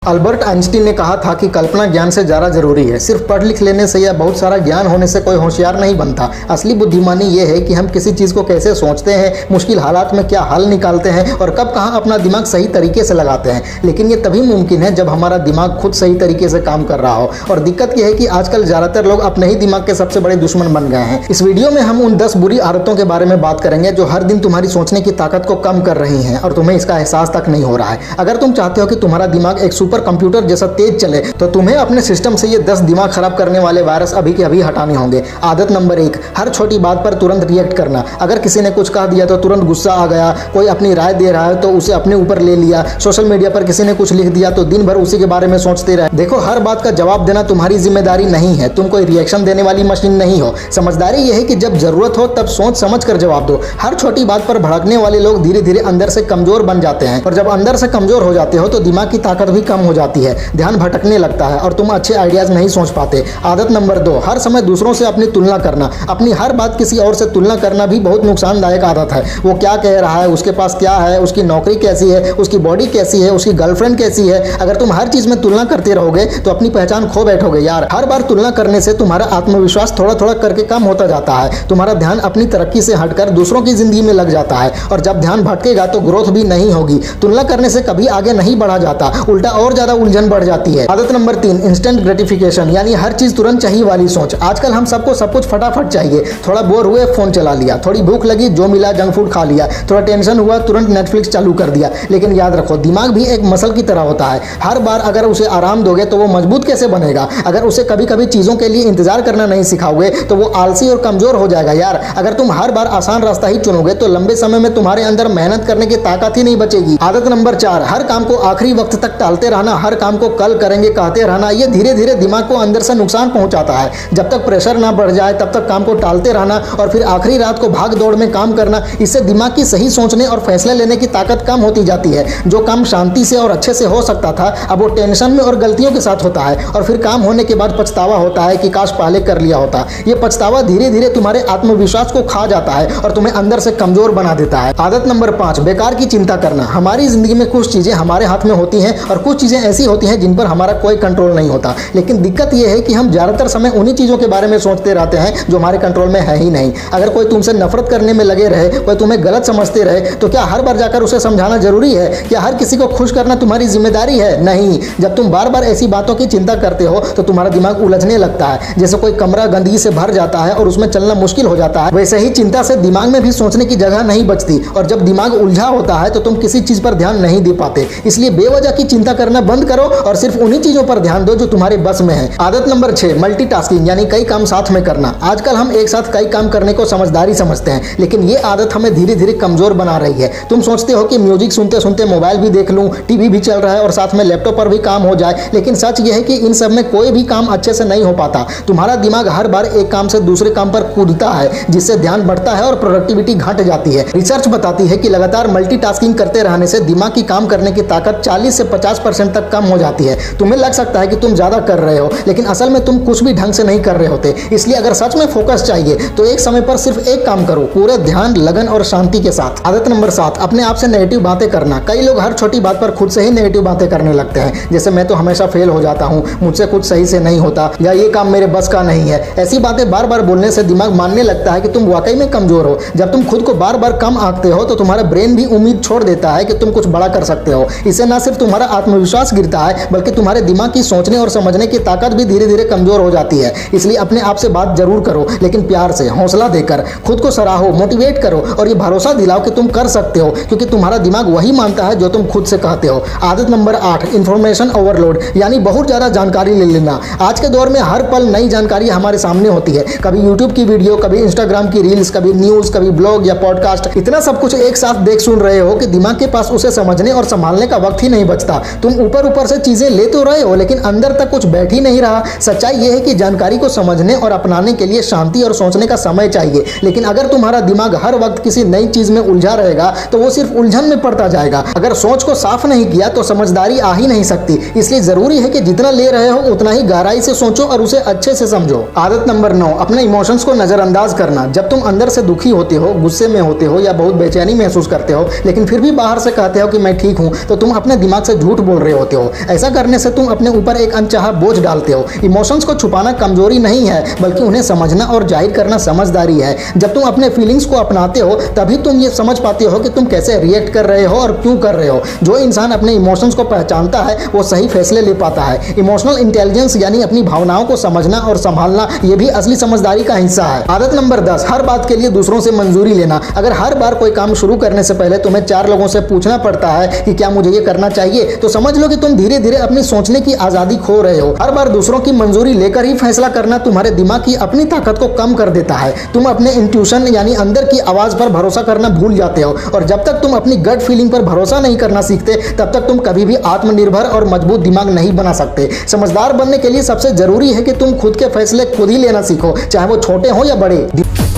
Albert Einstein ने कहा था कि कल्पना ज्ञान से ज़्यादा जरूरी है। सिर्फ पढ़ लिख लेने से या बहुत सारा ज्ञान होने से कोई होशियार नहीं बनता। असली बुद्धिमानी ये है कि हम किसी चीज़ को कैसे सोचते हैं, मुश्किल हालात में क्या हल निकालते हैं और कब कहाँ अपना दिमाग सही तरीके से लगाते हैं। लेकिन ये तभी मुमकिन है जब हमारा दिमाग खुद सही तरीके से काम कर रहा हो। और दिक्कत यह है कि आजकल ज़्यादातर लोग अपने ही दिमाग के सबसे बड़े दुश्मन बन गए हैं। इस वीडियो में हम उन 10 बुरी आदतों के बारे में बात करेंगे जो हर दिन तुम्हारी सोचने की ताकत को कम कर रही हैं और तुम्हें इसका एहसास तक नहीं हो रहा है। अगर तुम चाहते हो कि तुम्हारा दिमाग एक सुपर कंप्यूटर जैसा तेज चले तो तुम्हें अपने सिस्टम से ये 10 दिमाग खराब करने वाले वायरस अभी के अभी हटाने होंगे। आदत नंबर 1, हर छोटी बात पर तुरंत रिएक्ट करना। अगर किसी ने कुछ कह दिया तो तुरंत गुस्सा आ गया। कोई अपनी राय दे रहा है तो उसे अपने ऊपर ले लिया। सोशल मीडिया पर किसी ने कुछ लिख दिया तो दिन भर उसी के बारे में सोचते रहे। देखो, हर बात का जवाब देना तुम्हारी जिम्मेदारी नहीं है। तुम कोई रिएक्शन देने वाली मशीन नहीं हो। समझदारी यह है कि जब जरूरत हो तब सोच समझ कर जवाब दो। हर छोटी बात पर भड़कने वाले लोग धीरे धीरे अंदर से कमजोर बन जाते हैं और जब अंदर से कमजोर हो जाते हो तो दिमाग की ताकत भी कम हो जाती है। ध्यान भटकने लगता है और तुम अच्छे आइडियाज नहीं सोच पाते। आदत नंबर 2, हर समय दूसरों से अपनी तुलना करना। अपनी हर बात किसी और से तुलना करना भी बहुत नुकसानदायक आदत है। वो क्या कह रहा है, उसके पास क्या है, उसकी नौकरी कैसी है, उसकी बॉडी कैसी है, उसकी गर्लफ्रेंड कैसी है। अगर तुम हर चीज में तुलना करते रहोगे तो अपनी पहचान खो बैठोगे यार। हर बार तुलना करने से तुम्हारा आत्मविश्वास थोड़ा थोड़ा करके कम होता जाता है। तुम्हारा ध्यान अपनी तरक्की से हटकर दूसरों की जिंदगी में लग जाता है और जब ध्यान भटकेगा तो ग्रोथ भी नहीं होगी। तुलना करने से कभी आगे नहीं बढ़ा जाता, उल्टा और ज्यादा उलझन बढ़ जाती है। आदत नंबर 3, इंस्टेंट ग्रेटिफिकेशन, यानी हर चीज तुरंत चाहिए वाली सोच। आजकल हम सबको सब कुछ फटाफट चाहिए। थोड़ा बोर हुए फोन चला लिया, थोड़ी भूख लगी जो मिला जंक फूड खा लिया, थोड़ा टेंशन हुआ तुरंत नेटफ्लिक्स चालू कर दिया। लेकिन याद रखो, दिमाग भी एक मसल की तरह होता है। हर बार अगर उसे आराम दोगे तो वो मजबूत कैसे बनेगा। अगर उसे कभी कभी चीजों के लिए इंतजार करना नहीं सिखाओगे तो वो आलसी और कमजोर हो जाएगा यार। अगर तुम हर बार आसान रास्ता ही चुनोगे तो लंबे समय में तुम्हारे अंदर मेहनत करने की ताकत ही नहीं बचेगी। आदत नंबर 4, हर काम को आखिरी वक्त तक टालते रहना। हर काम को कल करेंगे कहते रहना। ये धीरे धीरे दिमाग को अंदर से नुकसान पहुंचाता है। जब तक प्रेशर ना बढ़ जाए तब तक काम को टालते रहना और फिर आखिरी रात को भाग दौड़ में काम करना, इससे दिमाग की सही सोचने और फैसले लेने की ताकत कम होती जाती है। जो काम शांति से और अच्छे से हो सकता था अब वो टेंशन में और गलतियों के साथ होता है और फिर काम होने के बाद पछतावा होता है कि काश पहले कर लिया होता। ये पछतावा धीरे धीरे तुम्हारे आत्मविश्वास को खा जाता है और तुम्हें अंदर से कमजोर बना देता है। आदत नंबर 5, बेकार की चिंता करना। हमारी जिंदगी में कुछ चीजें हमारे हाथ में होती हैं और कुछ चीजें ऐसी होती हैं जिन पर हमारा कोई कंट्रोल नहीं होता। लेकिन दिक्कत यह है कि हम ज्यादातर समय उन्हीं चीजों के बारे में सोचते रहते हैं जो हमारे कंट्रोल में है ही नहीं। अगर कोई तुमसे नफरत करने में लगे रहे, कोई तुम्हें गलत समझते रहे तो क्या हर बार जाकर उसे समझाना जरूरी है? क्या हर किसी को खुश करना तुम्हारी जिम्मेदारी है? नहीं। जब तुम बार बार ऐसी बातों की चिंता करते हो तो तुम्हारा दिमाग उलझने लगता है। जैसे कोई कमरा गंदगी से भर जाता है और उसमें चलना मुश्किल हो जाता है, वैसे ही चिंता से दिमाग में भी सोचने की जगह नहीं बचती और जब दिमाग उलझा होता है तो तुम किसी चीज पर ध्यान नहीं दे पाते। इसलिए बेवजह की चिंता करना बंद करो और सिर्फ उन्हीं चीजों पर ध्यान दो जो तुम्हारे बस में है। आदत नंबर 6, मल्टीटास्किंग, यानी कई काम साथ में करना। आजकल हम एक साथ कई काम करने को समझदारी समझते हैं, लेकिन ये आदत हमें धीरे धीरे कमजोर बना रही है। तुम सोचते हो कि म्यूजिक सुनते सुनते मोबाइल भी देख लूं, टीवी भी चल रहा है और साथ में लैपटॉप पर भी काम हो जाए, लेकिन सच यह है कि इन सब में कोई भी काम अच्छे से नहीं हो पाता। तुम्हारा दिमाग हर बार एक काम से दूसरे काम पर कूदता है जिससे ध्यान बढ़ता है और प्रोडक्टिविटी घट जाती है। रिसर्च बताती है कि लगातार मल्टीटास्किंग करते रहने से दिमाग की काम करने की ताकत 40 से 50% तक कम हो जाती है। तुम्हें लग सकता है कि तुम ज्यादा कर रहे हो, लेकिन असल में तुम कुछ भी ढंग से नहीं कर रहे होते। इसलिए अगर सच में फोकस चाहिए तो एक समय पर सिर्फ एक काम करो, पूरे ध्यान, लगन और शांति के साथ। आदत नंबर 7, अपने आप से नेगेटिव बातें करना। कई लोग हर छोटी बात पर खुद से ही नेगेटिव बातें करने लगते हैं, जैसे मैं तो हमेशा फेल हो जाता हूँ, मुझसे कुछ सही से नहीं होता या ये काम मेरे बस का नहीं है। ऐसी बातें बार बार बोलने से दिमाग मानने लगता है कि तुम वाकई में कमजोर हो। जब तुम खुद को बार बार कम आंकते हो तो तुम्हारा ब्रेन भी उम्मीद छोड़ देता है कि तुम कुछ बड़ा कर सकते हो। इससे न सिर्फ तुम्हारा आत्मविश्वास गिरता है बल्कि तुम्हारे दिमाग की सोचने और समझने की ताकत भी धीरे धीरे कमजोर हो जाती है। इसलिए अपने आप से बात जरूर करो, लेकिन प्यार से, हौसला देकर। खुद को सराहो, मोटिवेट करो और ये भरोसा दिलाओ कि तुम कर सकते हो, क्योंकि तुम्हारा दिमाग वही मानता है जो तुम खुद से कहते हो। आदत नंबर 8, इंफॉर्मेशन ओवरलोड, यानी बहुत ज्यादा जानकारी ले लेना। आज के दौर में हर पल नई जानकारी हमारे सामने होती है। कभी यूट्यूब की वीडियो, कभी इंस्टाग्राम की रील्स, कभी न्यूज, कभी ब्लॉग या पॉडकास्ट। इतना सब कुछ एक साथ देख सुन रहे हो कि दिमाग के पास उसे समझने और संभालने का वक्त ही नहीं बचता। तुम ऊपर ऊपर से चीजें ले तो रहे हो लेकिन अंदर तक कुछ बैठ ही नहीं रहा। सच्चाई यह है कि जानकारी को समझने और अपनाने के लिए शांति और सोचने का समय चाहिए। लेकिन अगर तुम्हारा दिमाग हर वक्त किसी नई चीज में उलझा रहेगा तो वो सिर्फ उलझन में पड़ता जाएगा। अगर सोच को साफ नहीं किया तो समझदारी आ ही नहीं सकती। इसलिए जरूरी है कि जितना ले रहे हो उतना ही गहराई से सोचो और उसे अच्छे से समझो। आदत नंबर 9, अपने इमोशंस को नजरअंदाज करना। जब तुम अंदर से दुखी होते हो, गुस्से में होते हो या बहुत बेचैनी महसूस करते हो लेकिन फिर भी बाहर से कहते हो कि मैं ठीक हूं, तो तुम अपने दिमाग से झूठ बोल रहे रहे होते हो। ऐसा करने से तुम अपने ऊपर एक अनचाहा बोझ डालते हो। इमोशंस को छुपाना कमजोरी नहीं है, बल्कि उन्हें समझना और जाहिर करना समझदारी है। जब तुम अपने फीलिंग्स को अपनाते हो तभी तुम ये समझ पाते हो कि तुम कैसे रिएक्ट कर रहे हो और क्यों कर रहे हो। जो इंसान अपने इमोशंस को पहचानता है वो सही फैसले ले पाता है। इमोशनल इंटेलिजेंस यानी अपनी भावनाओं को समझना और संभालना, ये भी असली समझदारी का हिस्सा है। आदत नंबर 10, हर बात के लिए दूसरों से मंजूरी लेना। अगर हर बार कोई काम शुरू करने से पहले तुम्हें 4 लोगों से पूछना पड़ता है कि क्या मुझे ये करना चाहिए, तो समझ लो कि तुम धीरे धीरे अपनी सोचने की आजादी खो रहे हो। हर बार दूसरों की मंजूरी लेकर ही फैसला करना तुम्हारे दिमाग की अपनी ताकत को कम कर देता है। तुम अपने इंट्यूशन यानी अंदर की आवाज पर भरोसा करना भूल जाते हो, और जब तक तुम अपनी गट फीलिंग पर भरोसा नहीं करना सीखते तब तक तुम कभी भी आत्मनिर्भर और मजबूत दिमाग नहीं बना सकते। समझदार बनने के लिए सबसे जरूरी है कि तुम खुद के फैसले खुद ही लेना सीखो, चाहे वो छोटे हो या बड़े।